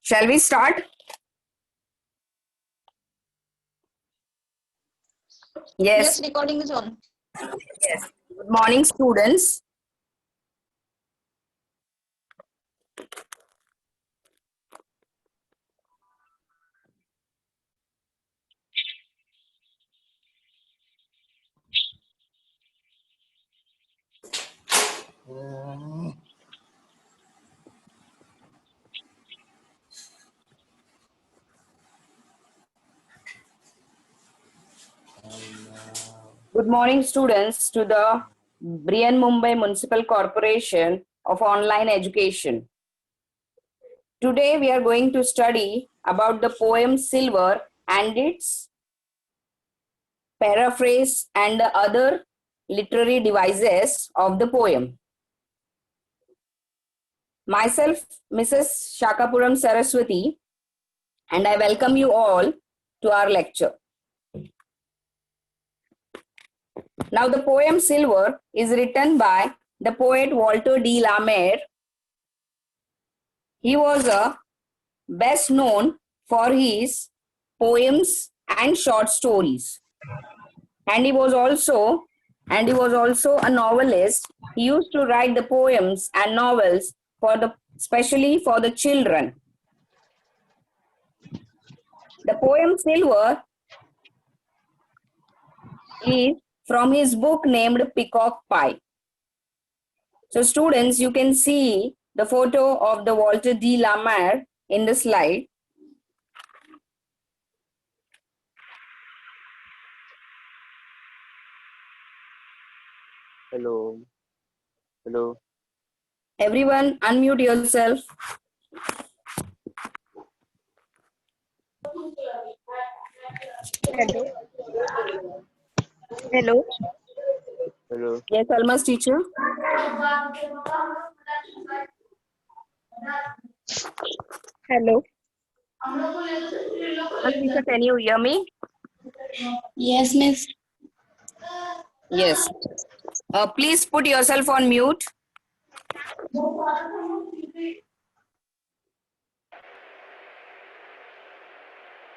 Shall we start? Yes, Yes. recording is on. Yes. Good morning, students. Good morning, students, to the Brian Mumbai Municipal Corporation of Online Education. Today, we are going to study about the poem Silver and its paraphrase and the other literary devices of the poem. Myself, Mrs. Shakapuram Saraswati, and I welcome you all to our lecture. Now, the poem Silver is written by the poet Walter de la Mare. He was best known for his poems and short stories. And he was also a novelist. He used to write the poems and novels especially for the children. The poem Silver is from his book named Peacock Pie. So students, you can see the photo of the Walter de la Mare in the slide. Hello. Hello. Everyone unmute yourself. Hello. Hello. Hello. Yes, Alma's teacher. Hello. Alma's teacher, can you hear me? Yes, miss. Yes. Please put yourself on mute.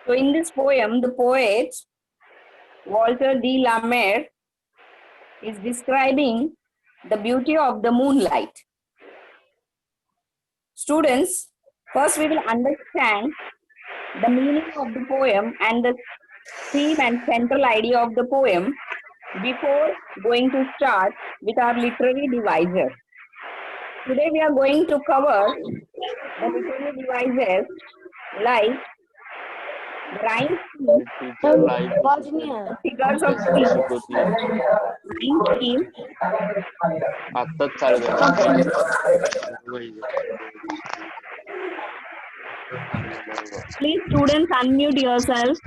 So in this poem, the poet Walter de la Mare is describing the beauty of the moonlight. Students, first we will understand the meaning of the poem and the theme and central idea of the poem before going to start with our literary devices. Today we are going to cover the literary devices like rhyme scheme, Teacher live figures of speech, शिकवते rhyme scheme, आत्ताच चालू please students unmute yourself.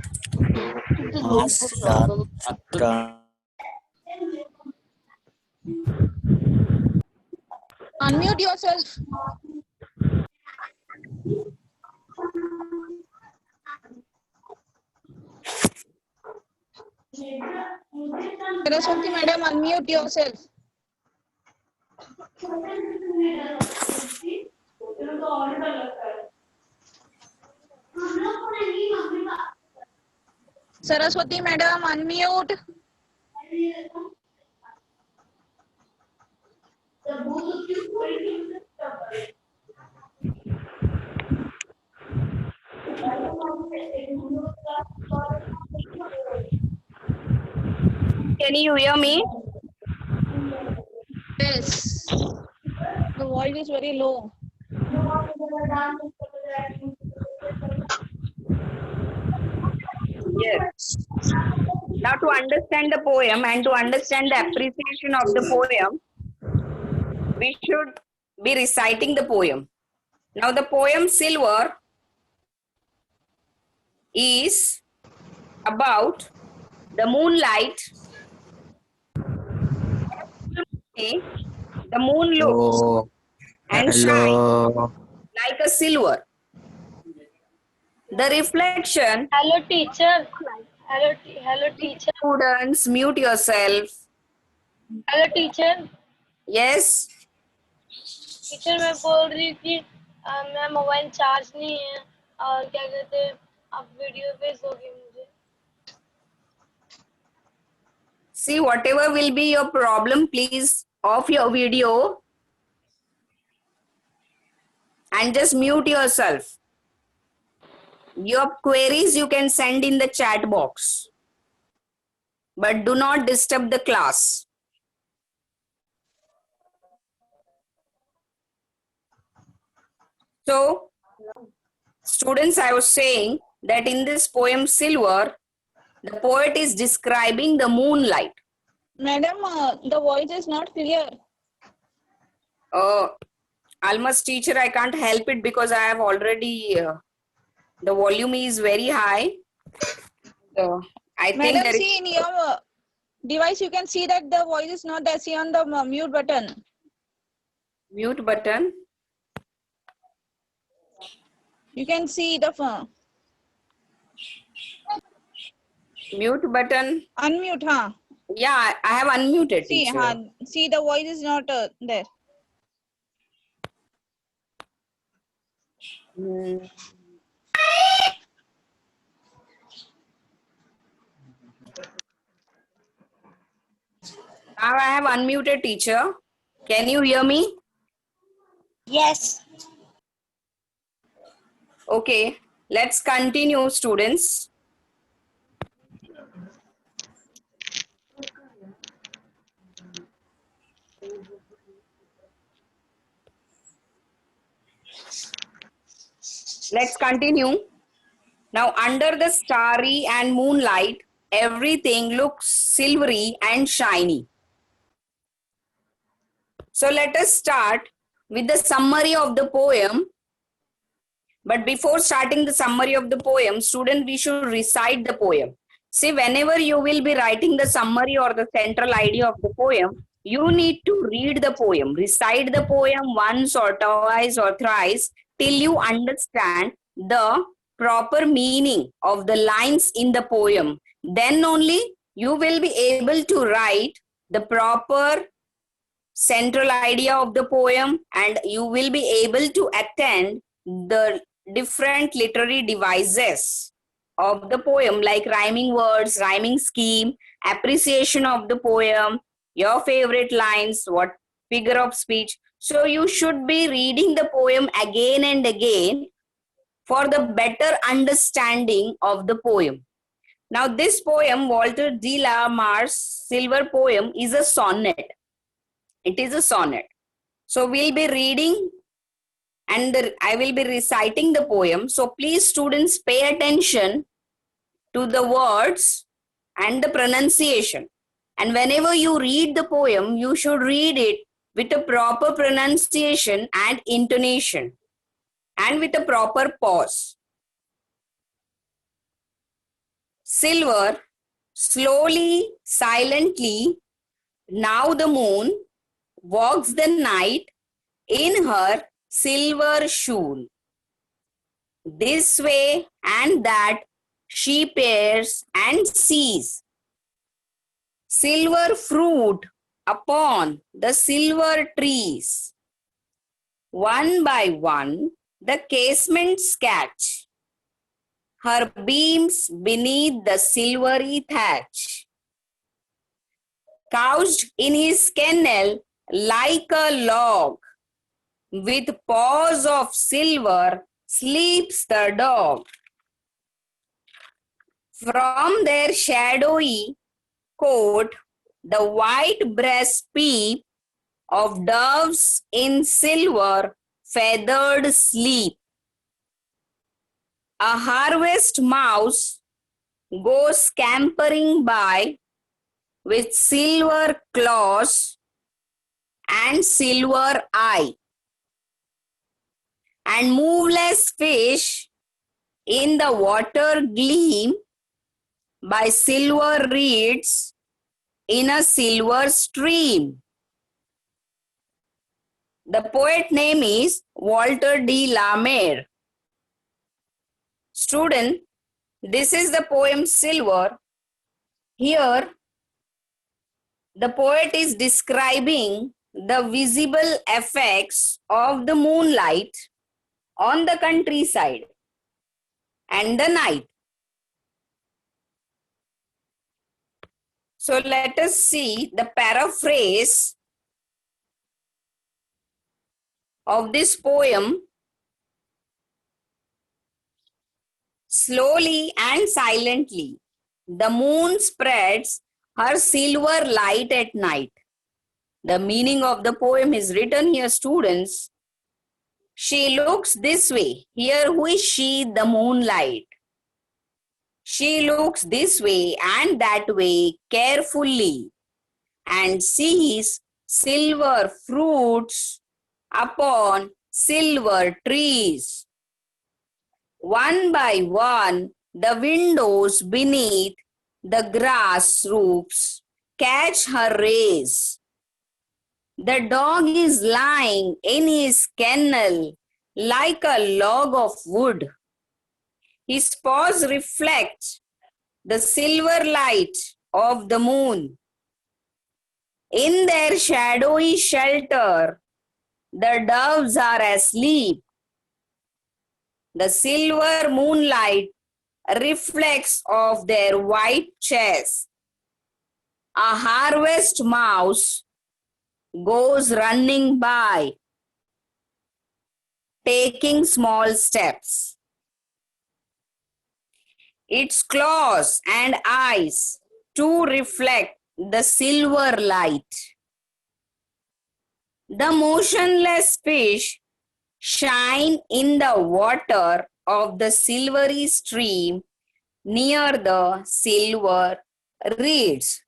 Unmute yourself. Saraswati madam, unmute yourself. Saraswati madam, unmute. Can you hear me? Yes. The voice is very low. Yes. Now to understand the poem and to understand the appreciation of the poem, we should be reciting the poem. Now the poem Silver is about the moonlight. The moon looks and shines like a silver. The reflection. Hello, teacher. Hello, teacher. Students, mute yourself. Hello, teacher. Yes. Teacher मैं बोल रही थी मेरा mobile charge नहीं है और क्या कहते हैं, आप वीडियो भेज दोगे मुझे? See, whatever will be your problem, please off your video and just mute yourself. Your queries you can send in the chat box, but do not disturb the class. So, students, I was saying that in this poem Silver, the poet is describing the moonlight. Madam, the voice is not clear. Almost teacher, I can't help it because I have already, the volume is very high. So, I think Madam, there is see in your device, you can see that the voice is not there. See on the mute button. mute button. You can see the Mute button. unmute, huh? Yeah, I have unmuted, See, teacher. see the voice is not there. Now I have unmuted, teacher. Can you hear me? Yes. Okay, let's continue, students. Let's continue. Now, under the starry and moonlight, everything looks silvery and shiny. So, let us start with the summary of the poem. But before starting the summary of the poem, student, we should recite the poem. See, whenever you will be writing the summary or the central idea of the poem, you need to read the poem, recite the poem once or twice or thrice till you understand the proper meaning of the lines in the poem. Then only you will be able to write the proper central idea of the poem, and you will be able to attend the different literary devices of the poem like rhyming words, rhyming scheme, appreciation of the poem, your favorite lines, what figure of speech. So you should be reading the poem again and again for the better understanding of the poem. Now this poem, Walter de la Mare's Silver poem, is a sonnet. It is a sonnet. So we'll be reading and I will be reciting the poem. So please students pay attention to the words and the pronunciation. And whenever you read the poem, you should read it with a proper pronunciation and intonation and with a proper pause. Silver, slowly, silently, now the moon walks the night in her silver shoon. This way and that she peers and sees silver fruit upon the silver trees. One by one the casements catch her beams beneath the silvery thatch. Couched in his kennel like a log, with paws of silver sleeps the dog. From their shadowy coat, the white breast peep of doves in silver feathered sleep. A harvest mouse goes scampering by with silver claws and silver eye. And moveless fish in the water gleam by silver reeds in a silver stream. The poet name is Walter de la Mare. Student, this is the poem Silver. Here, the poet is describing the visible effects of the moonlight on the countryside and the night. So let us see the paraphrase of this poem. Slowly and silently, the moon spreads her silver light at night. The meaning of the poem is written here, students. She looks this way. Here, who is she? The moonlight. She looks this way and that way carefully and sees silver fruits upon silver trees. One by one, the windows beneath the grass roofs catch her rays. The dog is lying in his kennel like a log of wood. His paws reflect the silver light of the moon. In their shadowy shelter, the doves are asleep. The silver moonlight reflects off their white chests. A harvest mouse goes running by, taking small steps. Its claws and eyes too reflect the silver light. The motionless fish shine in the water of the silvery stream near the silver reeds.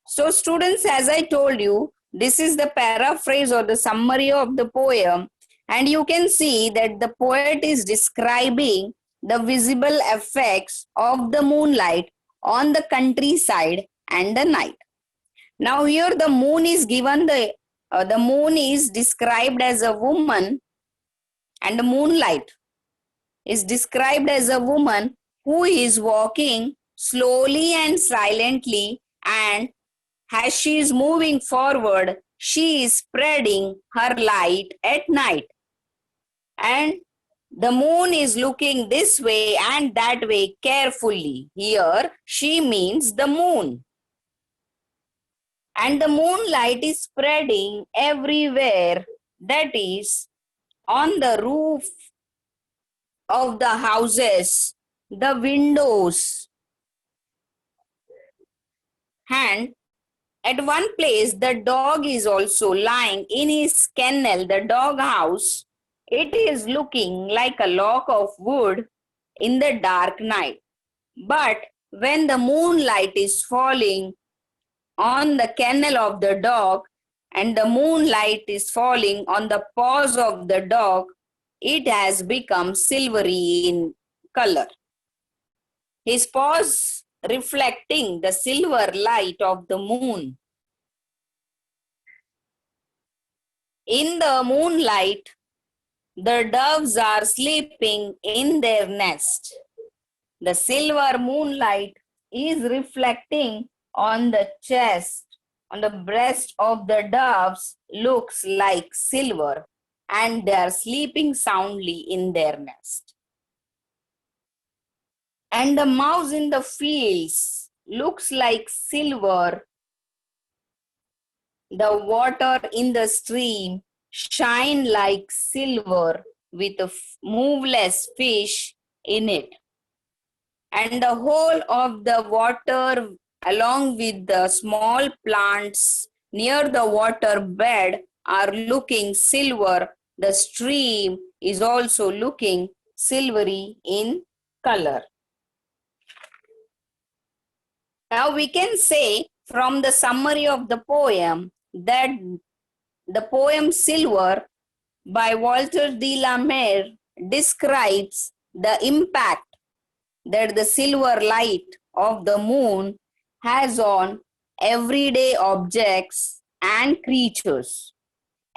So students, as I told you, this is the paraphrase or the summary of the poem, and you can see that the poet is describing the visible effects of the moonlight on the countryside and the night. Now here the moon is given, the moon is described as a woman, and the moonlight is described as a woman who is walking slowly and silently, and as she is moving forward, she is spreading her light at night. And the moon is looking this way and that way carefully. Here, she means the moon. And the moonlight is spreading everywhere, that is, on the roof of the houses, the windows. And at one place, the dog is also lying in his kennel, the dog house. It is looking like a log of wood in the dark night. But when the moonlight is falling on the kennel of the dog and the moonlight is falling on the paws of the dog, it has become silvery in color. His paws reflecting the silver light of the moon. In the moonlight, the doves are sleeping in their nest. The silver moonlight is reflecting on the chest, on the breast of the doves, looks like silver, and they are sleeping soundly in their nest. And the mouse in the fields looks like silver. The water in the stream shine like silver with a moveless fish in it. And the whole of the water along with the small plants near the water bed are looking silver. The stream is also looking silvery in color. Now we can say from the summary of the poem that the poem Silver by Walter de la Mare describes the impact that the silver light of the moon has on everyday objects and creatures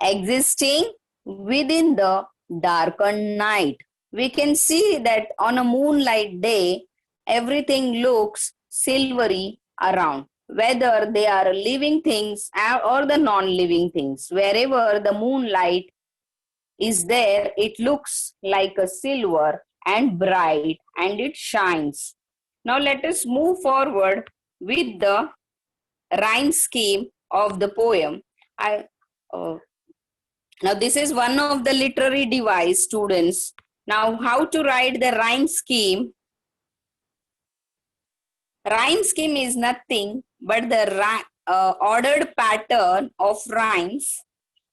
existing within the darkened night. We can see that on a moonlight day, everything looks silvery around, whether they are living things or the non-living things. Wherever the moonlight is there, it looks like a silver and bright and it shines. Now let us move forward with the rhyme scheme of the poem. Now this is one of the literary device, students. Now how to write the rhyme scheme? Rhyme scheme is nothing but the ordered pattern of rhymes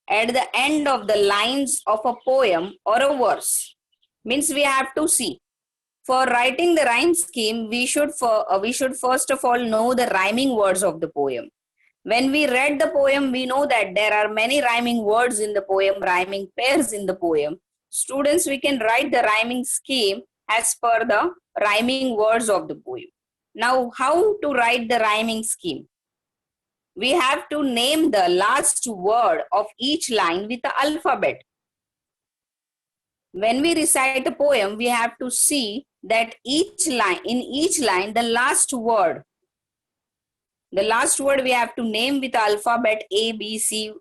at the end of the lines of a poem or a verse. Means we have to see. For writing the rhyme scheme, we should first of all know the rhyming words of the poem. When we read the poem, we know that there are many rhyming words in the poem, rhyming pairs in the poem. Students, we can write the rhyming scheme as per the rhyming words of the poem. Now, how to write the rhyming scheme? We have to name the last word of each line with the alphabet. When we recite a poem, we have to see that in each line, the last word we have to name with alphabet A, B, C.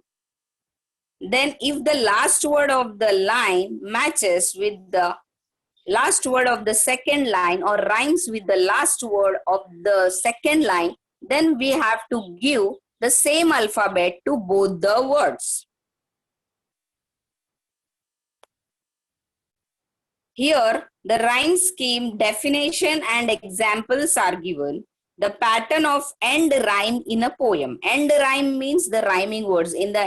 Then if the last word of the line matches with the last word of the second line or rhymes with the last word of the second line, then we have to give the same alphabet to both the words. Here, the rhyme scheme definition and examples are given. The pattern of end rhyme in a poem. End rhyme means the rhyming words. In the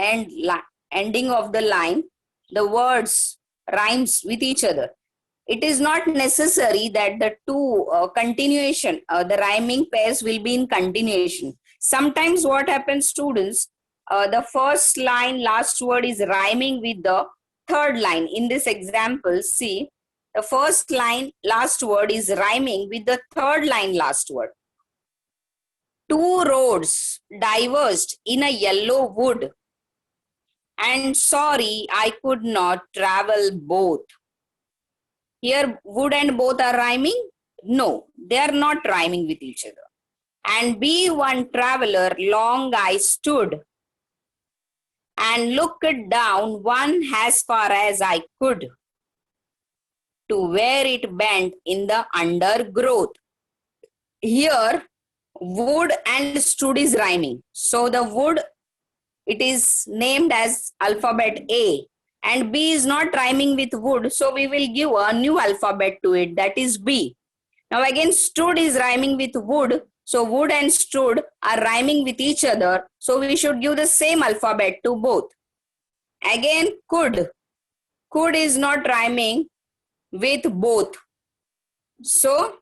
ending of the line, the words rhymes with each other. It is not necessary that the two the rhyming pairs will be in continuation. Sometimes what happens, students, the first line, last word is rhyming with the third line. In this example, see, the first line, last word is rhyming with the third line, last word. Two roads diverged in a yellow wood, and sorry, I could not travel both. Here, wood and both are rhyming? No, they are not rhyming with each other. And be one traveler, long I stood, and looked down one as far as I could, to where it bent in the undergrowth. Here, wood and stood is rhyming. So the wood, it is named as alphabet A, and B is not rhyming with wood, so we will give a new alphabet to it, that is B. Now again, stood is rhyming with wood, so wood and stood are rhyming with each other, so we should give the same alphabet to both. Again, could is not rhyming with both, so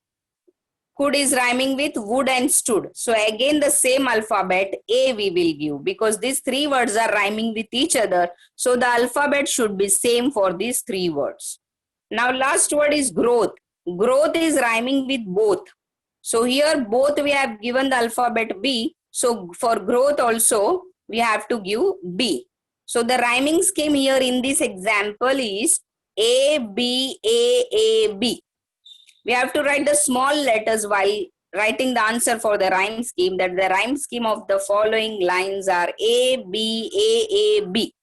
could is rhyming with wood and stood. So again, the same alphabet A we will give, because these three words are rhyming with each other. So the alphabet should be same for these three words. Now last word is growth. Growth is rhyming with both. So here both we have given the alphabet B. So for growth also we have to give B. So the rhyming scheme here in this example is A, B, A, B. We have to write the small letters while writing the answer for the rhyme scheme, that the rhyme scheme of the following lines are A, B, A, B,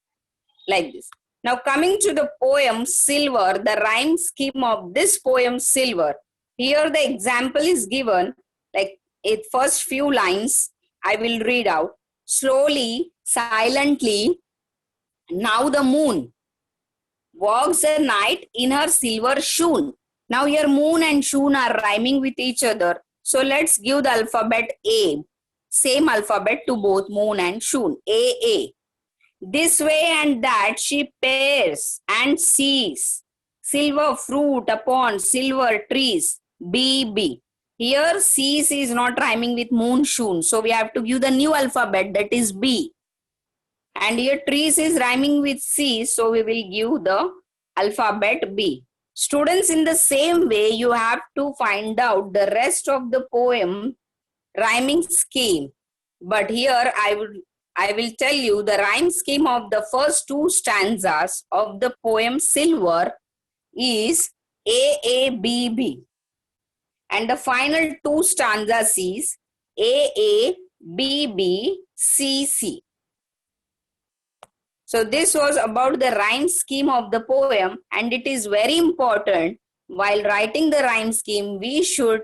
like this. Now coming to the poem Silver, the rhyme scheme of this poem Silver. Here the example is given, like in first few lines, I will read out. Slowly, silently, now the moon walks the night in her silver shoon. Now here moon and shoon are rhyming with each other. So let's give the alphabet A. Same alphabet to both moon and shoon. A. This way and that she peers and sees silver fruit upon silver trees. B. Here sees is not rhyming with moon, shoon. So we have to give the new alphabet, that is B. And here trees is rhyming with C. So we will give the alphabet B. Students, in the same way, you have to find out the rest of the poem rhyming scheme. But here I will tell you the rhyme scheme of the first two stanzas of the poem Silver is A, B. And the final two stanzas is A, B, C. So this was about the rhyme scheme of the poem, and it is very important while writing the rhyme scheme, we should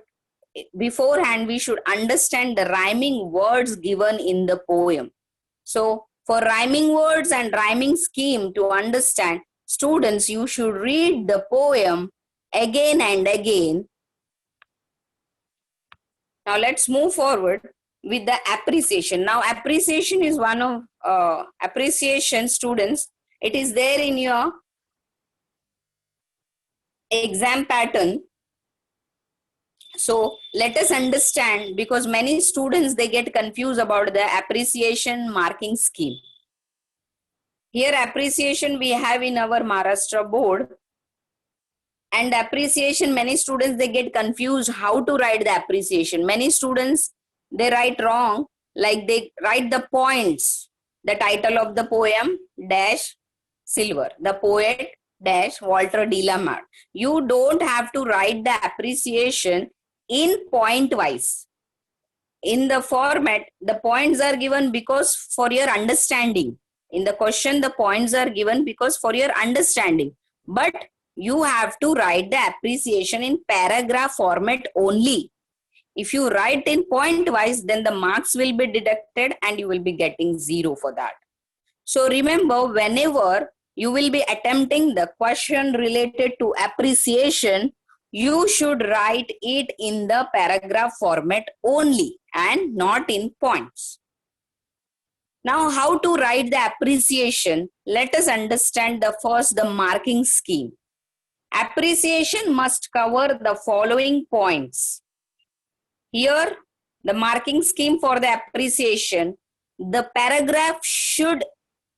beforehand we should understand the rhyming words given in the poem. So for rhyming words and rhyming scheme to understand, students, you should read the poem again and again. Now let's move forward with the appreciation. Now appreciation is one of appreciation, students. It is there in your exam pattern. So let us understand, because many students, they get confused about the appreciation marking scheme. Here appreciation we have in our Maharashtra board, and appreciation, many students, they get confused how to write the appreciation. Many students, they write wrong, like they write the points, the title of the poem dash silver, the poet dash Walter de la Mare. You don't have to write the appreciation in point wise. In the format, the points are given because for your understanding. In the question, the points are given because for your understanding. But you have to write the appreciation in paragraph format only. If you write in point wise, then the marks will be deducted and you will be getting 0 for that. So remember, whenever you will be attempting the question related to appreciation, you should write it in the paragraph format only and not in points. Now, how to write the appreciation? Let us understand the marking scheme. Appreciation must cover the following points. Here, the marking scheme for the appreciation, the paragraph should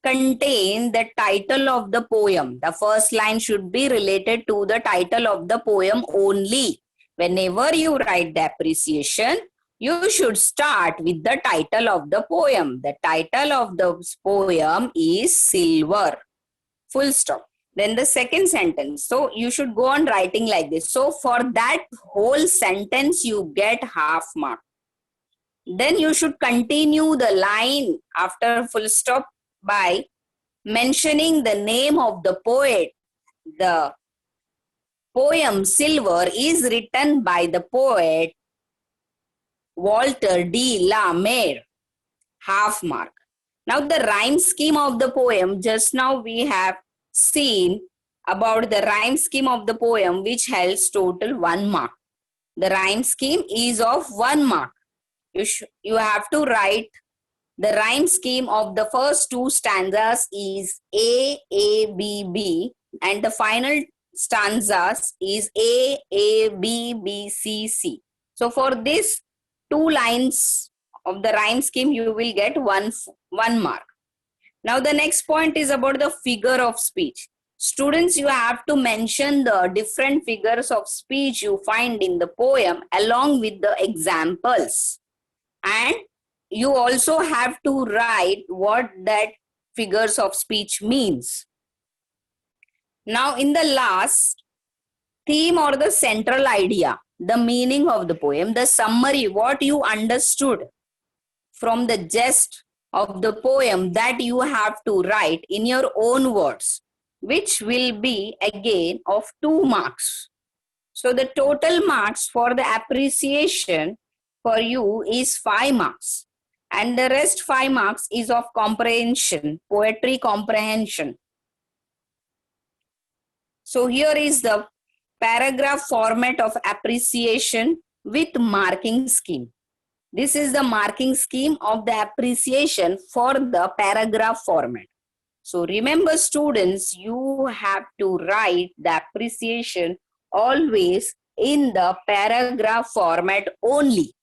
contain the title of the poem. The first line should be related to the title of the poem only. Whenever you write the appreciation, you should start with the title of the poem. The title of the poem is Silver. Full stop. Then the second sentence. So you should go on writing like this. So for that whole sentence, you get half mark. Then you should continue the line after full stop by mentioning the name of the poet. The poem Silver is written by the poet Walter de la Mare. Half mark. Now the rhyme scheme of the poem, just now we have seen about the rhyme scheme of the poem, which has total 1 mark. The rhyme scheme is of 1 mark. You have to write the rhyme scheme of the first 2 stanzas is A, B, B, and the final stanzas is A, B, B, C, C. So for this 2 lines of the rhyme scheme, you will get 1 mark. Now the next point is about the figure of speech. Students, you have to mention the different figures of speech you find in the poem along with the examples. And you also have to write what that figures of speech means. Now in the last, theme or the central idea, the meaning of the poem, the summary, what you understood from the gist of the poem, that you have to write in your own words, which will be again of 2 marks. So the total marks for the appreciation for you is 5 marks. And the rest 5 marks is of comprehension, poetry comprehension. So here is the paragraph format of appreciation with marking scheme. This is the marking scheme of the appreciation for the paragraph format. So remember, students, you have to write the appreciation always in the paragraph format only.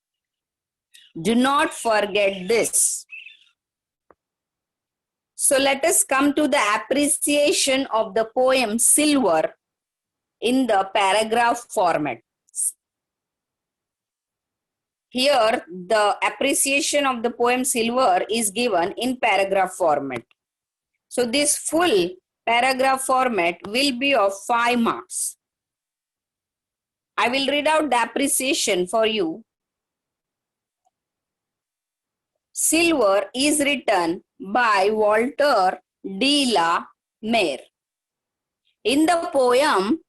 Do not forget this. So let us come to the appreciation of the poem Silver in the paragraph format. Here, the appreciation of the poem Silver is given in paragraph format. So this full paragraph format will be of 5 marks. I will read out the appreciation for you. Silver is written by Walter de la Mer. In the poem,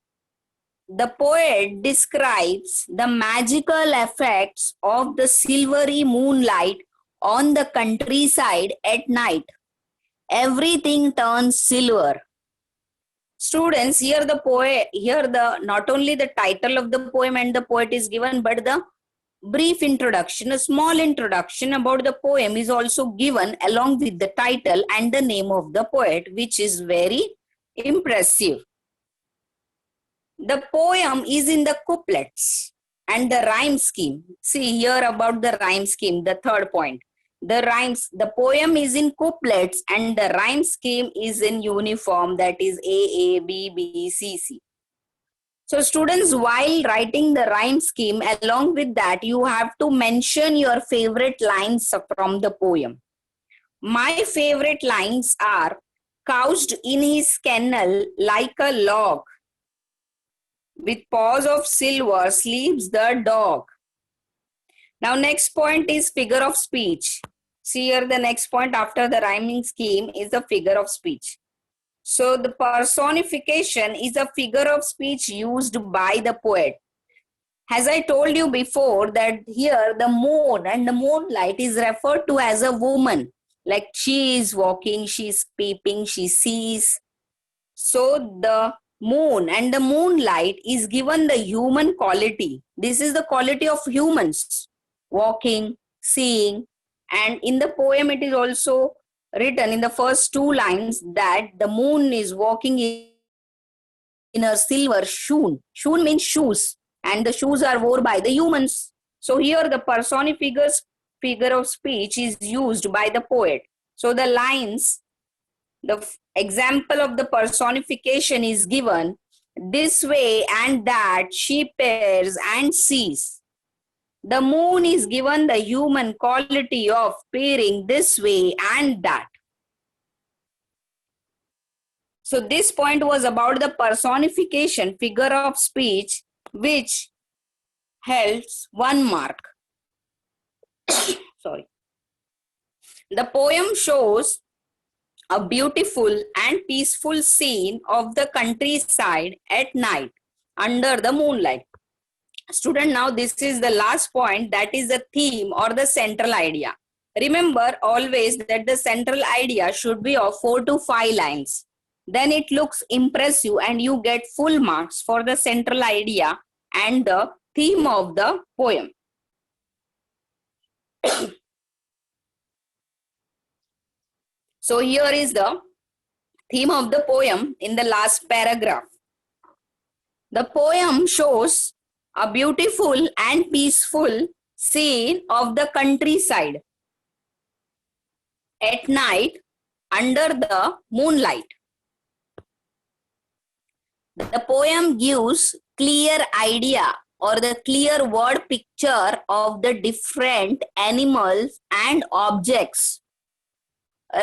the poet describes the magical effects of the silvery moonlight on the countryside at night. Everything turns silver. Students, here the not only the title of the poem and the poet is given, but the brief introduction, a small introduction about the poem is also given along with the title and the name of the poet, which is very impressive. The poem is in the couplets and the rhyme scheme. See here about the rhyme scheme, the third point. The poem is in couplets and the rhyme scheme is in uniform, that is A, B, B, C, C. So students, while writing the rhyme scheme, along with that, you have to mention your favorite lines from the poem. My favorite lines are, couched in his kennel like a log, with paws of silver sleeps the dog. Now next point is figure of speech. See here the next point after the rhyming scheme is the figure of speech. So the personification is a figure of speech used by the poet. As I told you before that here the moon and the moonlight is referred to as a woman. Like she is walking, she is peeping, she sees. So the moon and the moonlight is given the human quality. This is the quality of humans, walking, seeing. And in the poem it is also written in the first two lines that the moon is walking in her silver shoon. Shoon means shoes, and the shoes are worn by the humans. So here the personified figure of speech is used by the poet. So the lines, the example of the personification is given, this way and that she peers and sees. The moon is given the human quality of peering this way and that. So this point was about the personification figure of speech, which holds 1 mark. Sorry. The poem shows a beautiful and peaceful scene of the countryside at night under the moonlight. Student, now this is the last point, that is the theme or the central idea. Remember always that the central idea should be of 4 to 5 lines. Then it looks impressive and you get full marks for the central idea and the theme of the poem. So here is the theme of the poem in the last paragraph. The poem shows a beautiful and peaceful scene of the countryside at night under the moonlight. The poem gives clear idea or the clear word picture of the different animals and objects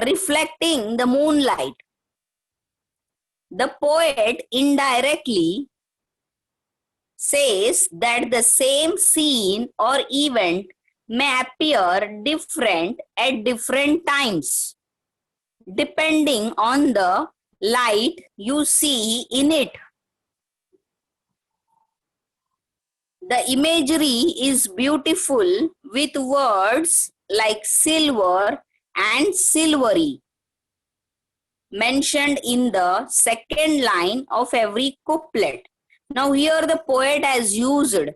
reflecting the moonlight. The poet indirectly says that the same scene or event may appear different at different times, depending on the light you see in it. The imagery is beautiful with words like silver and silvery mentioned in the second line of every couplet. Now here the poet has used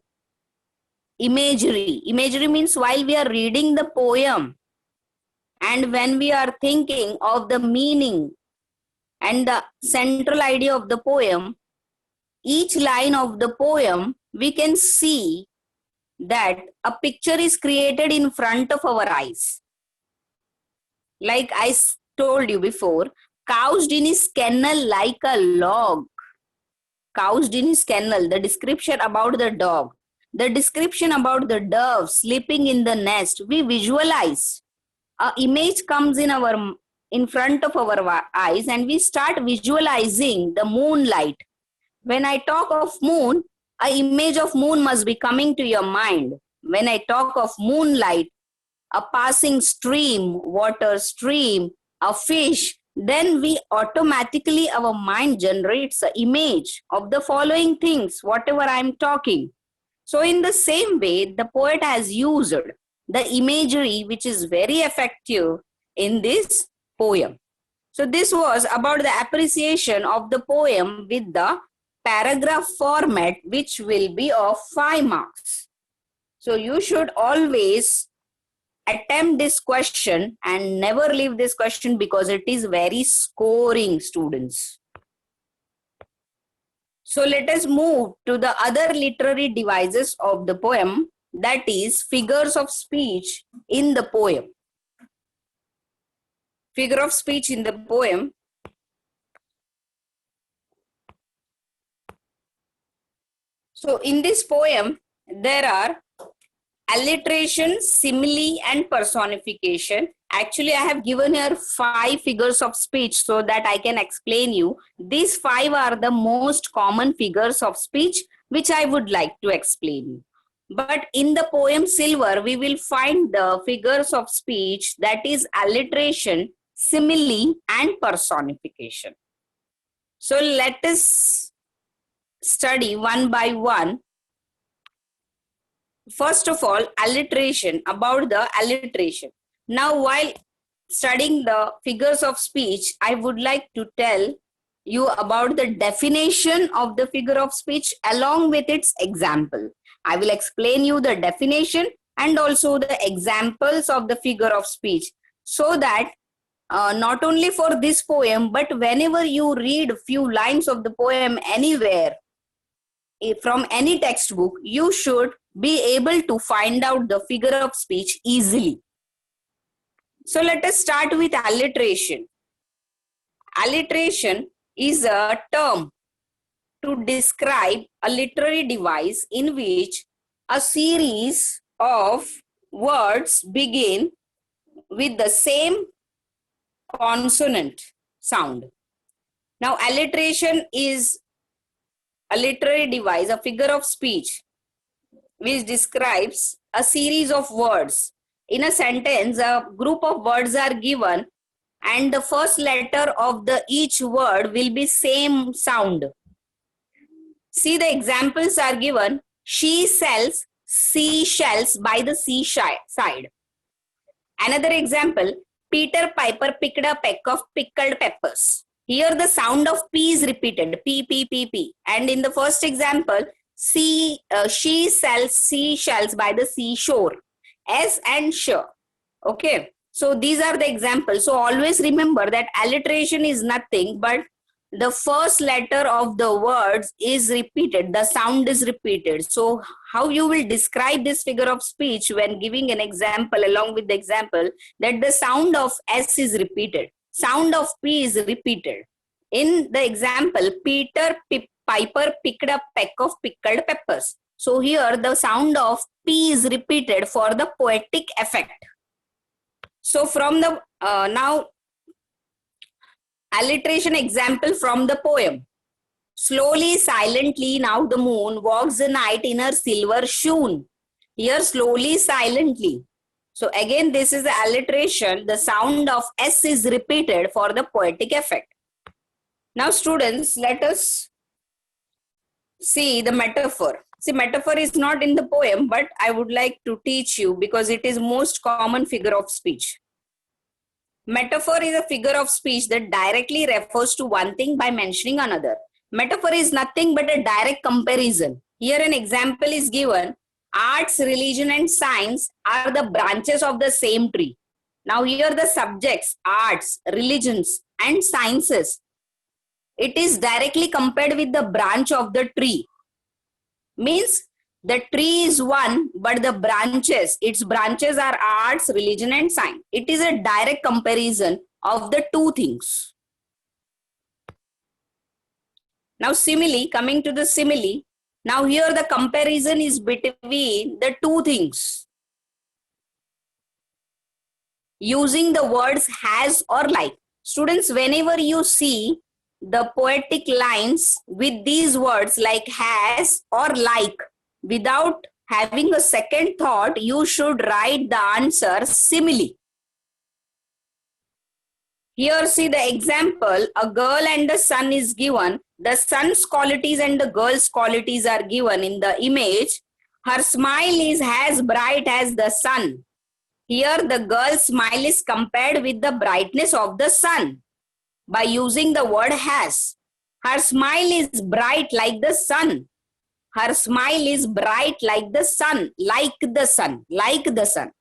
imagery. Imagery means while we are reading the poem and when we are thinking of the meaning and the central idea of the poem, each line of the poem, we can see that a picture is created in front of our eyes. Like I told you before, couched in his kennel like a log. Couched in his kennel, the description about the dog. The description about the dove sleeping in the nest, we visualize. An image comes in front of our eyes and we start visualizing the moonlight. When I talk of moon, an image of moon must be coming to your mind. When I talk of moonlight, a passing stream, water stream, a fish, then we automatically, our mind generates an image of the following things, whatever I'm talking. So in the same way, the poet has used the imagery which is very effective in this poem. So this was about the appreciation of the poem with the paragraph format, which will be of 5 marks. So you should always attempt this question and never leave this question because it is very scoring, students. So let us move to the other literary devices of the poem, that is figures of speech in the poem. Figure of speech in the poem. So in this poem, there are alliteration, simile, and personification. Actually, I have given here 5 figures of speech so that I can explain you. These 5 are the most common figures of speech which I would like to explain you. But in the poem Silver, we will find the figures of speech, that is alliteration, simile, and personification. So let us study one by one. First of all, alliteration, about the alliteration. Now, while studying the figures of speech, I would like to tell you about the definition of the figure of speech along with its example. I will explain you the definition and also the examples of the figure of speech, so that not only for this poem, but whenever you read few lines of the poem anywhere, from any textbook, you should be able to find out the figure of speech easily. So let us start with alliteration. Alliteration is a term to describe a literary device in which a series of words begin with the same consonant sound. Now, alliteration is a literary device, a figure of speech, which describes a series of words. In a sentence, a group of words are given and the first letter of each word will be same sound. See, the examples are given. She sells seashells by the seaside. Another example, Peter Piper picked a peck of pickled peppers. Here the sound of P is repeated, P, P, P, P. And in the first example, she sells seashells by the seashore, S and sh. Okay, so these are the examples. So always remember that alliteration is nothing but the first letter of the words is repeated, the sound is repeated. So how you will describe this figure of speech when giving an example along with the example, that the sound of S is repeated, sound of P is repeated. In the example, Peter Piper picked a peck of pickled peppers. So here the sound of P is repeated for the poetic effect. So from the now alliteration example from the poem. Slowly, silently, now the moon walks the night in her silver shoon. Here slowly, silently. So again, this is the alliteration. The sound of S is repeated for the poetic effect. Now students, let us see the metaphor. See, metaphor is not in the poem, but I would like to teach you because it is most common figure of speech. Metaphor is a figure of speech that directly refers to one thing by mentioning another. Metaphor is nothing but a direct comparison. Here an example is given. Arts, religion, and science are the branches of the same tree. Now here the subjects, arts, religions, and sciences, it is directly compared with the branch of the tree. Means the tree is one, but the branches, its branches are arts, religion, and science. It is a direct comparison of the two things. Now simile, coming to the simile. Now here the comparison is between the two things. Using the words has or like. Students, whenever you see the poetic lines with these words like has or like, without having a second thought, you should write the answer simile. Here see the example, a girl and the sun is given. The sun's qualities and the girl's qualities are given in the image. Her smile is as bright as the sun. Here the girl's smile is compared with the brightness of the sun by using the word has. Her smile is bright like the sun. Her smile is bright like the sun, like the sun, like the sun.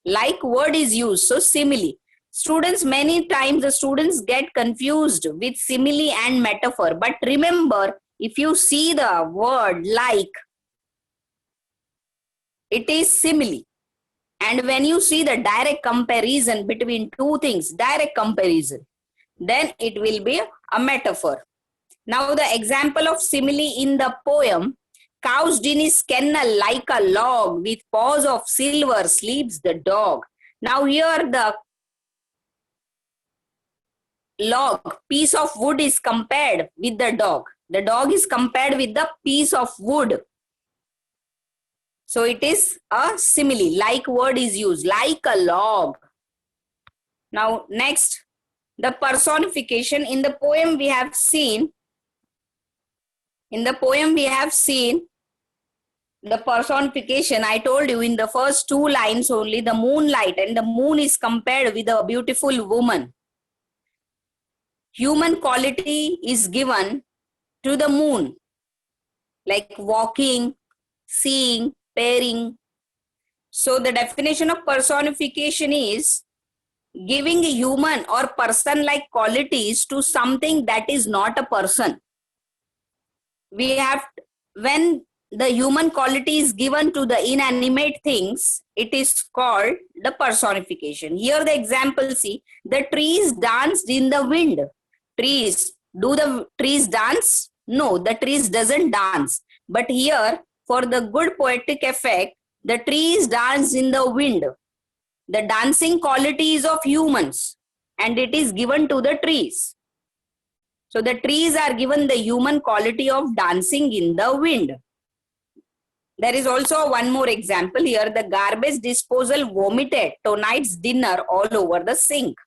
Like word is used, so simile. Students, many times the students get confused with simile and metaphor. But remember, if you see the word like, it is simile. And when you see the direct comparison between two things, direct comparison, then it will be a metaphor. Now the example of simile in the poem, couched in his kennel like a log, with paws of silver sleeps the dog. Now here the log, piece of wood, is compared with the dog. The dog is compared with the piece of wood. So it is a simile, like word is used, like a log. Now next, the personification. In the poem we have seen, the personification. I told you in the first two lines only, the moonlight, and the moon is compared with a beautiful woman. Human quality is given to the moon, like walking, seeing, pairing. So the definition of personification is giving human or person-like qualities to something that is not a person. When the human quality is given to the inanimate things, it is called the personification. Here the example, see, the trees danced in the wind. Trees, do the trees dance? No, the trees doesn't dance. But here, for the good poetic effect, the trees dance in the wind. The dancing qualities of humans, and it is given to the trees. So the trees are given the human quality of dancing in the wind. There is also one more example here. The garbage disposal vomited tonight's dinner all over the sink.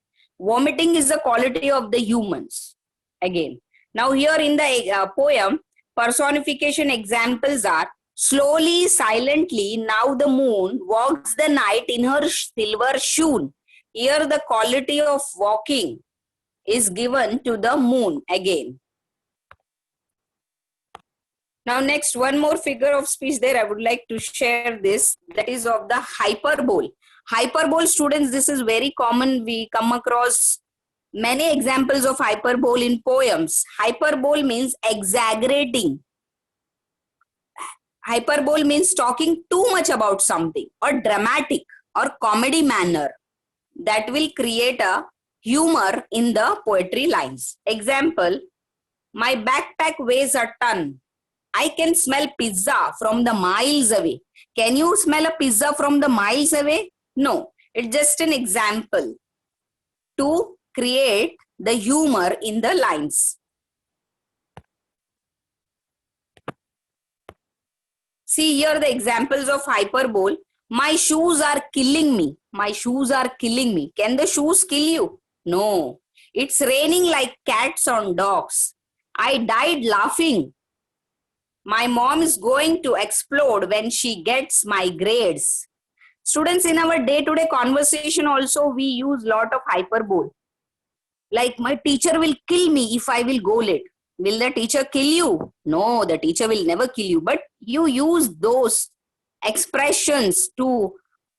Vomiting is the quality of the humans. Again. Now here in the poem, personification examples are: slowly, silently, now the moon walks the night in her silver shoon. Here the quality of walking is given to the moon again. Now next, one more figure of speech there I would like to share this, that is of the hyperbole. Hyperbole, students, this is very common. We come across many examples of hyperbole in poems. Hyperbole means exaggerating. Hyperbole means talking too much about something, or dramatic or comedy manner that will create a humor in the poetry lines. Example, my backpack weighs a ton. I can smell pizza from the miles away. Can you smell a pizza from the miles away? No, it's just an example to create the humor in the lines. See here the examples of hyperbole. My shoes are killing me. My shoes are killing me. Can the shoes kill you? No. It's raining like cats on dogs. I died laughing. My mom is going to explode when she gets my grades. Students, in our day-to-day conversation also, we use lot of hyperbole. Like, my teacher will kill me if I will go late. Will the teacher kill you? No, the teacher will never kill you. But you use those expressions to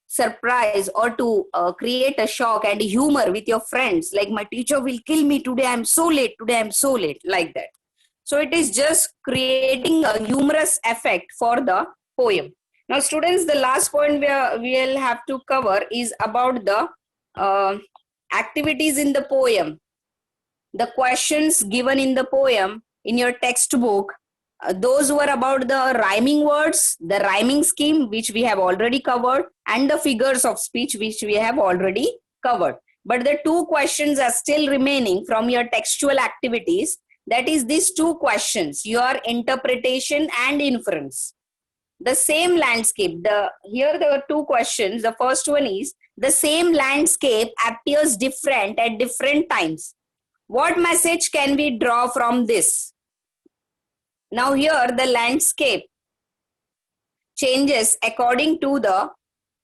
surprise or to create a shock and humor with your friends. Like, my teacher will kill me today. I'm so late. Today I'm so late. Like that. So it is just creating a humorous effect for the poem. Now, students, the last point we will have to cover is about the activities in the poem. The questions given in the poem in your textbook, those were about the rhyming words, the rhyming scheme, which we have already covered, and the figures of speech, which we have already covered. But the two questions are still remaining from your textual activities. That is these two questions, your interpretation and inference. the same landscape. Here there are two questions. The first one is, the same landscape appears different at different times. What message can we draw from this? Now here the landscape changes according to the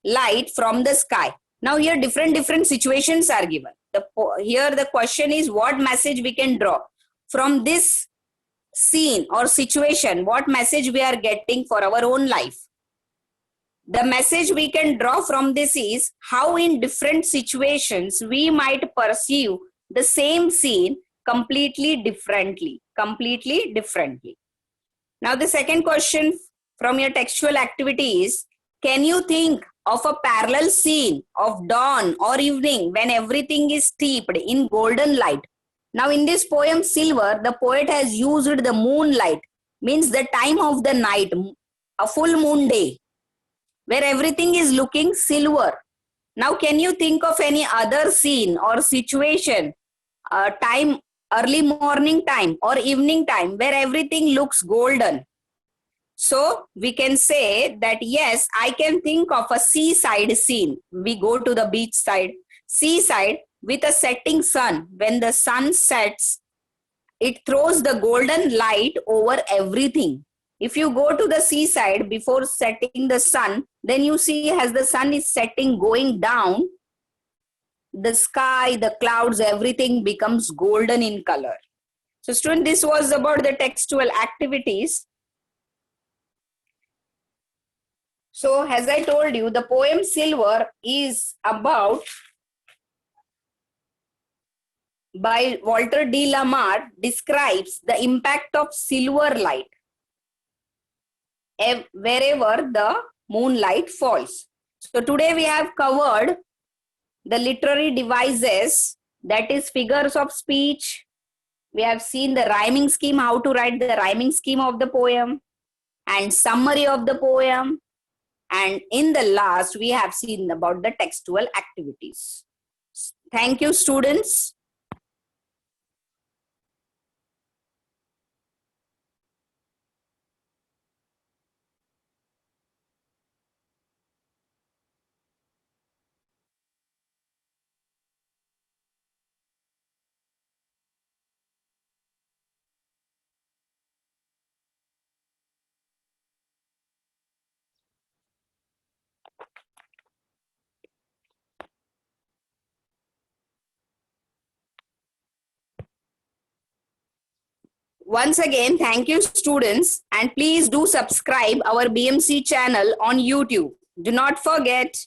light from the sky. Now here different situations are given. Here the question is, what message we can draw from this scene or situation? What message we are getting for our own life? The message we can draw from this is how in different situations we might perceive the same scene completely differently. Now the second question from your textual activity is, can you think of a parallel scene of dawn or evening when everything is steeped in golden light? Now in this poem Silver, the poet has used the moonlight, means the time of the night, a full moon day, where everything is looking silver. Now can you think of any other scene or situation, time, early morning time or evening time, where everything looks golden? So we can say that yes, I can think of a seaside scene. We go to the beach side, seaside, with a setting sun. When the sun sets, it throws the golden light over everything. If you go to the seaside before setting the sun, then you see as the sun is setting, going down, the sky, the clouds, everything becomes golden in color. So student, this was about the textual activities. So as I told you, the poem Silver is about, by Walter de la Mare, describes the impact of silver light wherever the moonlight falls. So today we have covered the literary devices, that is figures of speech. We have seen the rhyming scheme, how to write the rhyming scheme of the poem, and summary of the poem. And in the last, we have seen about the textual activities. Thank you, students. Once again, thank you, students, and please do subscribe our BMC channel on YouTube. Do not forget.